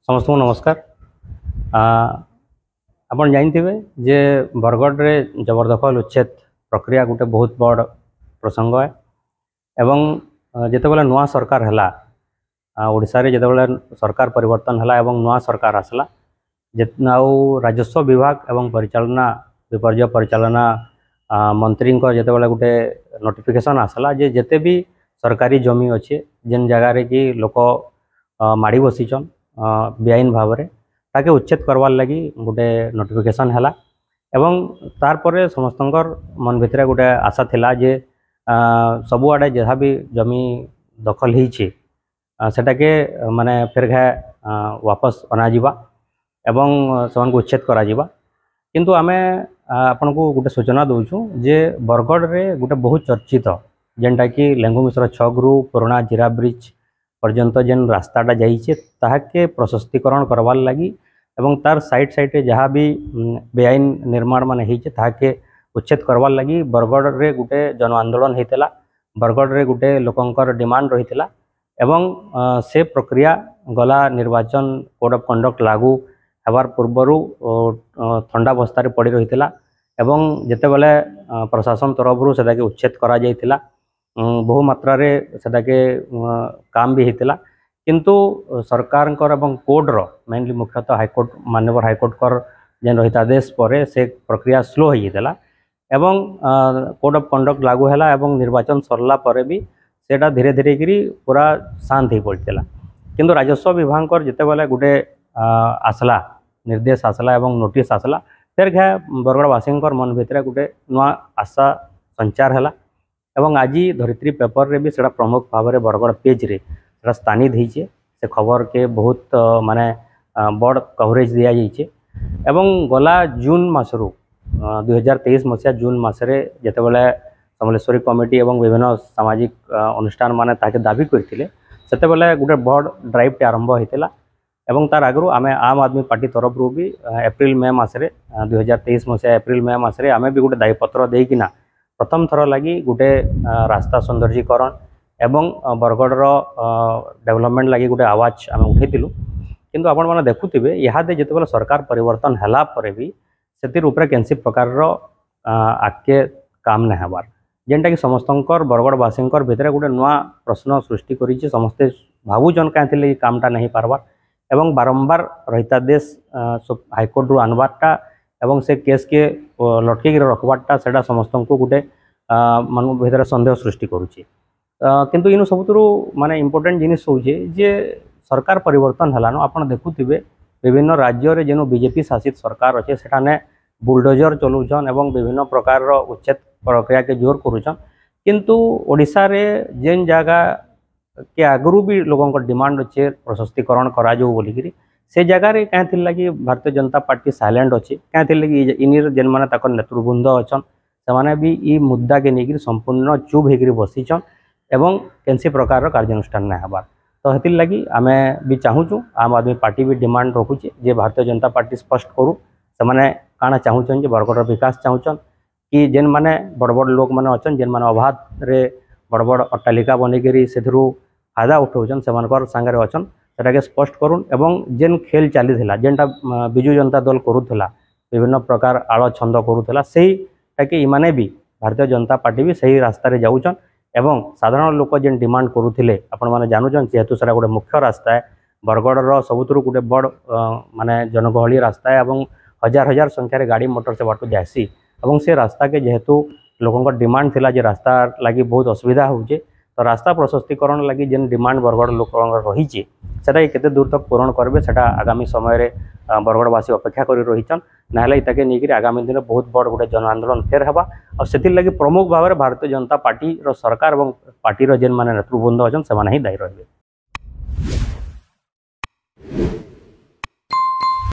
समस्त को नमस्कार। आपण जानते जे बरगढ़ रे जबरदखल उच्छेद प्रक्रिया गोटे बहुत बड़ प्रसंग है एवं जितेबाला नुआ सरकार है ओडिशा रे जितेबाला सरकार परिवर्तन है एवं नुआ सरकार आसला राजस्व विभाग एवं परिचालना विपर्य परिचालना मंत्री जितेबाला गोटे नोटिफिकेशन आसला जे जेते भी सरकारी जमी अच्छे जेन जगार कि लोक माड़ी बसीचन बेआईन भाव में ताके उच्छेद करवार लगी गोटे नोटिफिकेशन है एवं तार परे समस्तंकर मन भितर गोटे आशा थिला जे सबुआड़े जहाँ भी जमी दखल होइछि सेटाके माने फेर घे वापस अनाजिबा एवं समान को उच्छेद करा जिबा। किंतु आमे आपन को गोटे सूचना दउछु जे बरगढ़ रे गोटे बहुत चर्चित जेनटा कि लेंगु मिश्र छगरू पुराना जीरा ब्रिज पर्यंत जेन रास्ताटा जाइए ताके प्रशस्तीकरण करवार लगी एवं तार साइड साइड जहाँ भी बेआईन निर्माण मान होके उच्छेद करवार लगी बरगढ़ रे गोटे जन आंदोलन होता बरगढ़ रे गोटे लोकंकर डिमांड रही एवं से प्रक्रिया गला निर्वाचन कोड ऑफ कंडक्ट लागू होवार पूर्वर ठंडावस्था पड़ रही एवं जिते बेले प्रशासन तरफ से उच्छेद करा जाइथिला बहु मात्रा रे सेटाके काम भी होता किंतु सरकार एवं कोर्टर मेनली मुख्यतः हाईकोर्ट माननीय हाईकोर्ट कर जेन रही आदेश पर से प्रक्रिया स्लो हो जाता एवं कोड ऑफ कंडक्ट लागू है एवं निर्वाचन सरला पर भी सेटा धीरे धीरे करी पूरा शांत हो पड़ता किंतु राजस्व विभाग जिते बेले गोटे आसला निर्देश आसला एवं नोटिस आसला फिर घे बरगढ़वासी मन भितर गोटे नुआ आशा संचार है एवं आज धरित्री पेपर रे भी सेटा प्रमुख भाव में बरगढ़ पेज रे सेटा स्थानित होइछे से खबर के बहुत माने बड़ कवरेज दिया जाइछे एवं गला जून मासरू 2023 मसीहा जून मासरे जेतेबेले समलेश्वरी कमिटी एवं विभिन्न सामाजिक अनुष्ठान माने ताके दाबी करथिले सेतेबेले गोटे बड़ ड्राइव टे आरंभ होइतिला एवं तार आगु आमे आम आदमी पार्टी तरफ रू भी एप्रिल मे मासरे 2023 मसीहा एप्रिल मे मासरे आमे भी गोटे दायीपत्र देकिना प्रथम थर लगी गोटे रास्ता सौंदर्यीकरण एवं बरगढ़ डेवलपमेंट लगी गोटे आवाज आम उठेलु किंतु आपण मैंने देखुवे इहादे जिते सरकार परिवर्तन है पर भी से कैंसी प्रकार आगे काम नहीं हबार जेनटा कि समस्त बरगढ़वासी भितर गोटे नुआ प्रश्न सृष्टि करी समस्ते भावुन कहीं कामटा नहीं पार्बार एवं बारंबार रहीता देश हाईकोर्ट रू आनबारटा एवं से केस के लटके रखबारटा से समस्त को गोटे मन भर सन्देह सृष्टि करुच्ची किंतु इन सबुतु माने इम्पोर्टेंट जिनिस होचे जे सरकार परिवर्तन है आपड़ देखुवे विभिन्न राज्य रे जेनु बीजेपी शासित सरकार अच्छे सेठाने बुलडोजर चलाउछन एवं विभिन्न प्रकार उच्छेद प्रक्रिया के जोर करुछन किंतु ओडिशा रे जेन जगह के आगु भी लोगों डिमांड अच्छे प्रशस्तीकरण करा जाऊ बोलिकी से जगार क्या लगी भारतीय जनता पार्टी साइलेंट अच्छे क्या लगी इन जेन मैंने नेतृवृंद अच्छा से भी ई मुद्दा के लेकिन संपूर्ण चुप होकर बसीचन एवं कैंसी प्रकार कार्यानुष्ठान नहीं हबार तो हेतिर लगी आमे भी चाहूँ आम आदमी पार्टी भी डिमांड रखुचे जे भारतीय जनता पार्टी स्पष्ट करूँ से मैंने काଣା चाहून जे बरगढ़ विकास चाहून कि जेन माने बड़ बड़ लोक मैंने अच्छा जेन मैंने अभाव रे बड़ बड़ अट्टालिका बनिकी से फायदा उठाऊन से सांगे अच्छा सेटाके स्पष्ट करूँ एवं जेन खेल चली जेनटा विजु जनता दल करूला विभिन्न प्रकार आड़ छंद करूला से इमाने भी भारतीय जनता पार्टी भी सही रास्तार जाऊन एवं साधारण लोक जेन डिमांड करुले आपण मैंने जानून जेहेतु सेटा गोटे मुख्य रास्ता है बरगढ़ सबुतु गोटे बड़ माने जनगहली रास्ता है एवं हजार हजार संख्यार गाड़ी मोटर से बाटू जासी एवं से रास्ता के जेहेतु लोक डिमांड थिला जे रास्ता लगी बहुत असुविधा होचे तो रास्ता प्रशस्तीकरण लगी जेन डिमांड बरगढ़ लोक रही सेटा केते दूर तक पूरण करबे सेटा आगामी समय रे बरगढ़वासी अपेक्षा करी रहीचन नाले इताके नहीं आगामी दिन बहुत बड़ गोटे जन आंदोलन फेर हबा और से लगी प्रमुख भाव में भारतीय जनता पार्टी सरकार और पार्टी जेन माने नेतृवृंद अच्छा से ही दायी रहे।